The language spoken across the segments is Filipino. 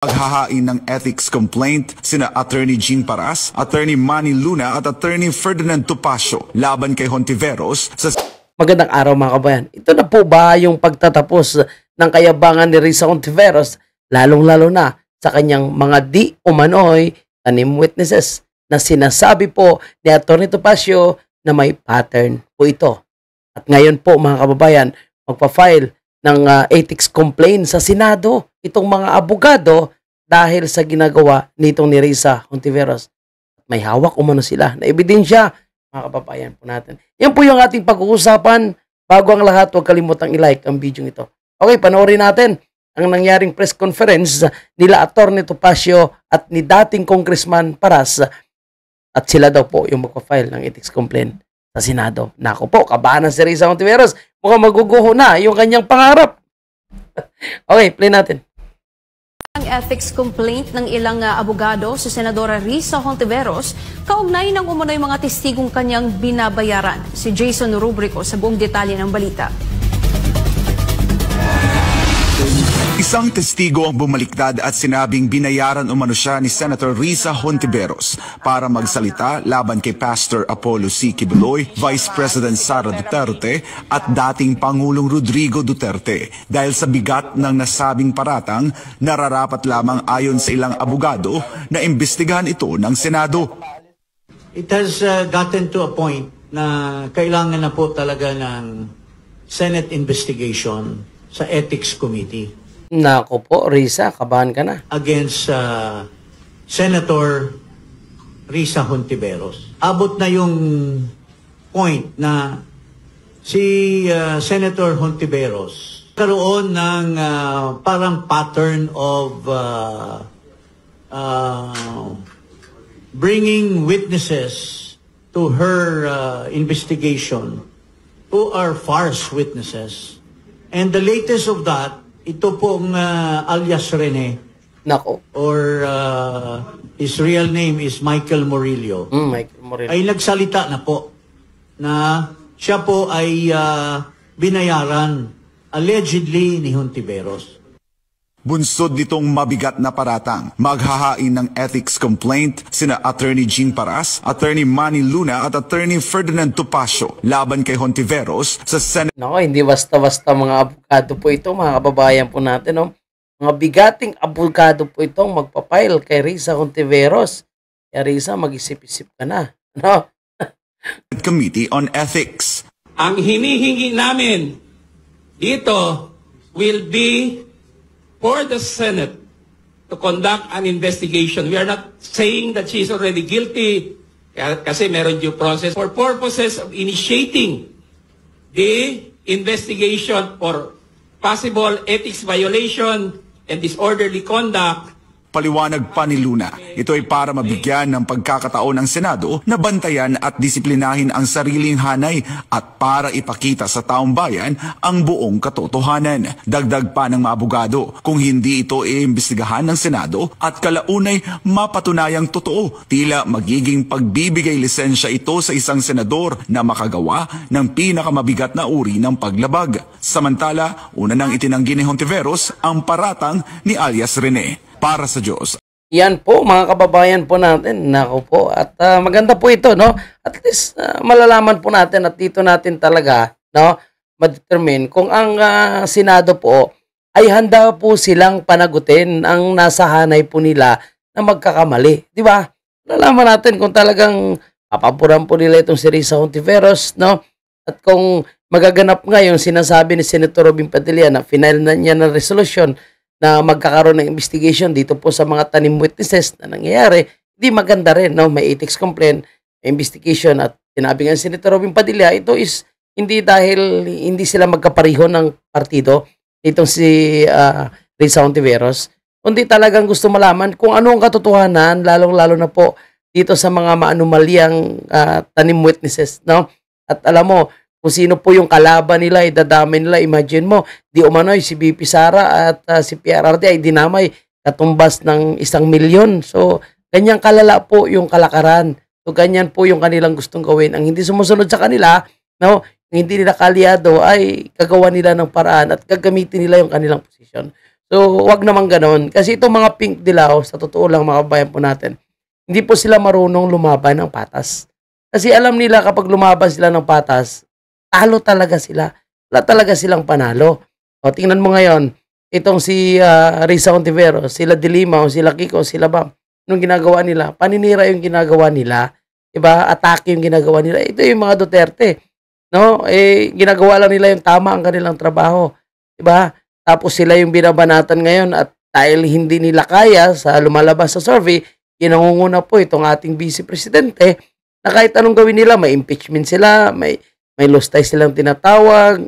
Paghahain ng ethics complaint sina Attorney Jean Paras, Attorney Manny Luna at Attorney Ferdinand Topacio laban kay Hontiveros sa... Magandang araw mga kabayan. Ito na po ba yung pagtatapos ng kayabangan ni Risa Hontiveros, lalong-lalo na sa kanyang mga di umano'y tanim witnesses na sinasabi po ni Attorney Topacio na may pattern po ito. At ngayon po mga kababayan, magpa-file ng ethics complaint sa Senado itong mga abogado dahil sa ginagawa nitong ni Risa Hontiveros. May hawak umano sila na ebidensya, mga kababayan po natin. Yan po yung ating pag-uusapan. Bago ang lahat, huwag kalimutang i-like ang video ito. Okay, panoorin natin ang nangyaring press conference nila Attorney Topacio at ni dating Congressman Paras, at sila daw po yung magpa-file ng ethics complaint sa Senado. Nako po, kabahan si Risa Hontiveros. Mukhang maguguho na yung kanyang pangarap. Okay, play natin. Ang ethics complaint ng ilang abogado sa Senadora Risa Hontiveros kaugnay ng umano'y mga testigong kanyang binabayaran. Si Jason Rubrico sa buong detalye ng balita. Isang testigo ang bumaliktad at sinabing binayaran umano siya ni Senator Risa Hontiveros para magsalita laban kay Pastor Apollo C. Kibuloy, Vice President Sara Duterte at dating Pangulong Rodrigo Duterte. Dahil sa bigat ng nasabing paratang, nararapat lamang ayon sa ilang abogado na imbestigahan ito ng Senado. It has gotten to a point na kailangan na po talaga ng Senate investigation sa Ethics Committee. Nako po, Risa, kabahan ka na. Against Senator Risa Hontiveros. Abot na yung point na si Senator Hontiveros karoon ng parang pattern of bringing witnesses to her investigation who are false witnesses. And the latest of that, ito pong alias Rene. Nako. Or his real name is Michael Murillo. Michael Murillo. Ay nagsalita na po na siya po ay binayaran allegedly ni Hontiveros. Bunsod nitong mabigat na paratang, maghahain ng ethics complaint sina Attorney Jean Paras, Attorney Manny Luna at Attorney Ferdinand Topacio laban kay Hontiveros sa Senate. Nako, hindi basta-basta mga abogado po ito, mga kababayan po natin. No? Mga bigating abogado po itong magpapile kay Risa Hontiveros. Kaya Risa, mag-isip-isip ka na. No? Committee on Ethics. Ang hinihingi namin dito will be for the Senate to conduct an investigation. We are not saying that she is already guilty kasi meron due process. For purposes of initiating the investigation for possible ethics violation and disorderly conduct. Paliwanag pa ni Luna, ito ay para mabigyan ng pagkakataon ng Senado na bantayan at disiplinahin ang sariling hanay at para ipakita sa taong bayan ang buong katotohanan. Dagdag pa ng mga abogado, kung hindi ito iimbestigahan ng Senado at kalaunay mapatunayang totoo, tila magiging pagbibigay lisensya ito sa isang senador na makagawa ng pinakamabigat na uri ng paglabag. Samantala, una nang itinanggi ni Hontiveros ang paratang ni alias Rene. Para sa Diyos. Yan po mga kababayan po natin. Nako po. At maganda po ito, no? At least malalaman po natin at dito natin talaga, no, ma-determine kung ang Senado po ay handa po silang panagutin ang nasa hanay po nila na magkakamali. Di ba? Malalaman natin kung talagang papapuran po nila itong si Risa Hontiveros, no? At kung magaganap nga yung sinasabi ni Senator Robin Padilla na final na niya ng resolution na magkakaroon ng investigation dito po sa mga tanim witnesses na nangyayari, di maganda rin, no? May ethics complaint, may investigation, at sinabi nga Senator Robin Padilla, ito is hindi dahil hindi sila magkapariho ng partido, itong si Risa Hontiveros, kundi talagang gusto malaman kung ano ang katotohanan, lalong-lalo na po dito sa mga maanumalyang tanim witnesses, no? At alam mo, kung sino po yung kalaban nila, idadamay nila. Imagine mo, di umano'y si BP Sara at si PRRD ay dinamay katumbas ng 1 milyon. So, ganyan kalala po yung kalakaran. So, ganyan po yung kanilang gustong gawin. Ang hindi sumusunod sa kanila, no, yung hindi nila kalyado ay gagawa nila ng paraan at gagamitin nila yung kanilang posisyon. So, wag naman ganoon. Kasi itong mga pink dilaw, sa totoo lang mga kabayan po natin, hindi po sila marunong lumaban ng patas. Kasi alam nila kapag lumaban sila ng patas, talo talaga sila. Wala talaga silang panalo. O, tingnan mo ngayon, itong si Risa Hontiveros, sila Dilima, sila Kiko, sila Bam, anong ginagawa nila? Paninira yung ginagawa nila. Diba? Atake yung ginagawa nila. Ito yung mga Duterte. No? Ginagawa lang nila yung tama ang kanilang trabaho. Diba? Tapos sila yung binabanatan ngayon at dahil hindi nila kaya sa lumalabas sa survey, kinangunguna po itong ating Vice Presidente na kahit anong gawin nila, may impeachment sila, may lustay silang tinatawag,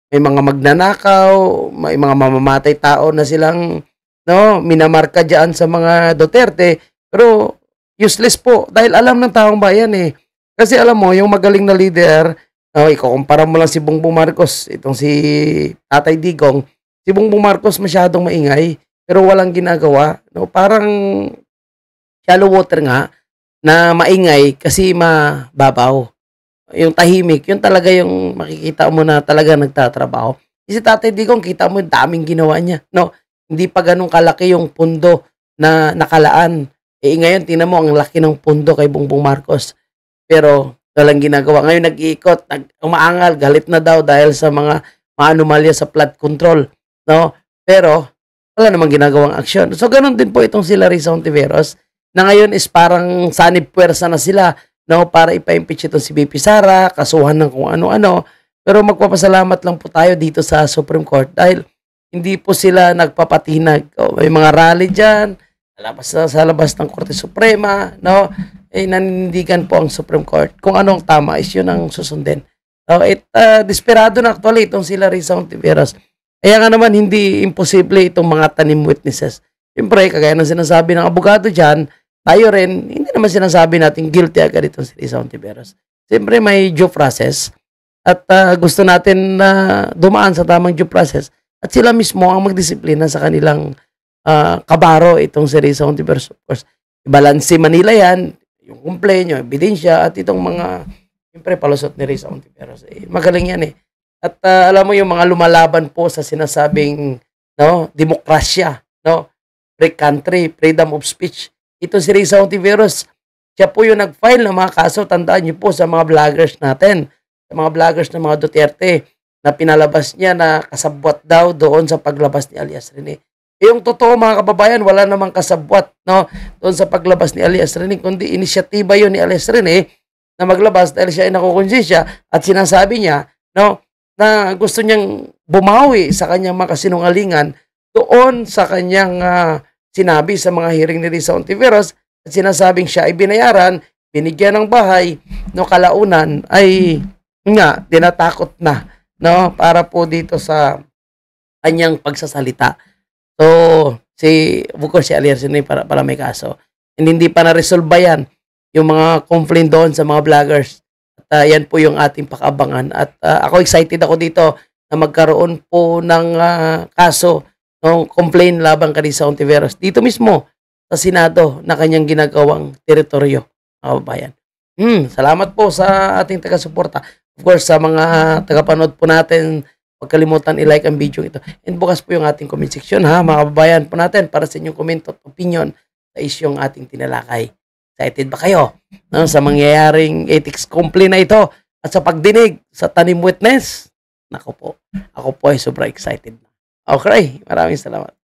may mga magnanakaw, may mga mamamatay tao na silang minamarka dyan sa mga Duterte, pero useless po dahil alam ng taong bayan eh. Kasi alam mo, yung magaling na leader, ikukumpara mo lang si Bongbong Marcos, itong si Tatay Digong, si Bongbong Marcos masyadong maingay, pero walang ginagawa. No? Parang shallow water nga, na maingay kasi mababaw. Yung tahimik, yun talaga yung makikita mo na talaga nagtatrabaho. Si Tatay Digong, kita mo yung daming ginawa niya. No? Hindi pa ganun kalaki yung pundo na nakalaan. Ngayon, tingnan mo, ang laki ng pundo kay Bongbong Marcos. Pero, walang ginagawa. Ngayon, nag-iikot, umaangal, galit na daw dahil sa mga anomalya sa flood control. No? Pero, wala namang ginagawang aksyon. So, ganun din po itong sila Risa Hontiveros, na ngayon is parang sanib puwersa na sila, no, para ipa-impeach itong si BP Sara, kasuhan ng kung ano-ano. Pero magpapasalamat lang po tayo dito sa Supreme Court dahil hindi po sila nagpapatinag. May mga rally dyan, sa labas ng Korte Suprema, no? Nanindigan po ang Supreme Court. Kung anong tama is yun ang susundin. Desperado na actually itong sila Risa Hontiveros. Kaya nga naman hindi imposible itong mga tanim witnesses. Siyempre, kagaya ng sinasabi ng abogado dyan, tayo rin, hindi naman sinasabi natin guilty agad itong si Risa Hontiveros. Siyempre, may due process at gusto natin na dumaan sa tamang due process at sila mismo ang magdisiplina sa kanilang kabaro itong si Risa Hontiveros. Of course, ibalansi Manila yan, yung complaint, yung ebidensya at itong mga, siyempre, palusot ni Risa Hontiveros. Magaling yan eh. At alam mo yung mga lumalaban po sa sinasabing demokrasya, free country, freedom of speech. Ito si Risa Hontiveros, siya po yung nag-file ng mga kaso, tandaan niyo po sa mga vloggers natin, sa mga vloggers ng mga Duterte, na pinalabas niya na kasabwat daw doon sa paglabas ni Alias Rene. Yung totoo mga kababayan, wala namang kasabwat doon sa paglabas ni Alias Rene, kundi inisyatiba yun ni Alias Rene na maglabas dahil siya ay nakukonsensya at sinasabi niya na gusto niyang bumawi sa kanyang makasinungalingan doon sa kanyang sinabi sa mga hearing ni Risa Hontiveros at sinasabing siya ay binayaran, binigyan ng bahay, kalaunan ay tinatakot na para po dito sa kanyang pagsasalita. So, bukod si Alias Rene para may kaso. And hindi pa na-resolve yan yung mga complaint doon sa mga vloggers. At yan po yung ating pakabangan. At ako excited ako dito na magkaroon po ng kaso complaint laban kay Risa Hontiveros dito mismo sa Senado na kanyang ginagawang teritoryo, kababayan. Salamat po sa ating taga-suporta. Of course, sa mga taga-panood po natin, huwag kalimutan i-like ang video ito. And bukas po yung ating comment section, mga kababayan po natin, para sa inyong comment at opinion sa isyong ating tinalakay. Excited ba kayo sa mangyayaring ethics complaint na ito at sa pagdinig sa tanim witness? Nako po, ako po ay sobrang excited. Okay, maraming salamat.